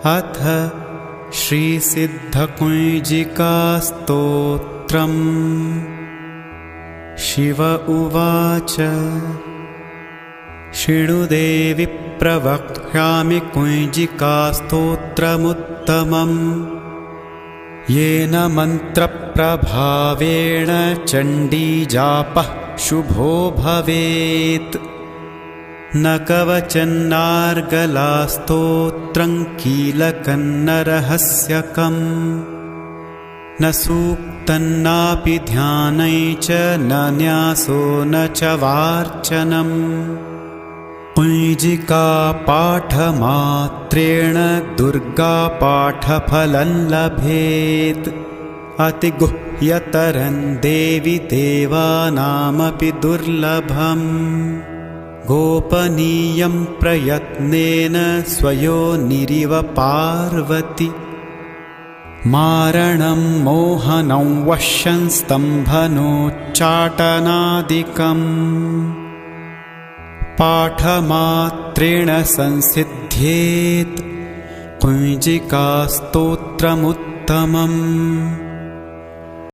अथ श्रीसिद्धकुञ्जिकास्तोत्रम्। शिव उवाच। शृणुदेवि प्रवक्ष्यामि कुञ्जिकास्तोत्रमुत्तमम्। येन मन्त्रप्रभावेण चण्डीजापः शुभो भवेत्। न कवचन्नार्गलास्तोत्रं कीलकन्न रहस्यकम्। न सूक्तन्नापि ध्यानै च न न्यासो न च वार्चनम्। कुञ्जिकापाठमात्रेण दुर्गापाठफलं लभेत्। अतिगुह्यतरं देवि देवानामपि दुर्लभम्। गोपनीयं प्रयत्नेन स्वयोनिरिव पार्वती। मारणं मोहनं वश्यं स्तम्भनोच्चाटनादिकम्। पाठमात्रेण संसिद्ध्येत् कुञ्जिकास्तोत्रमुत्तमम्।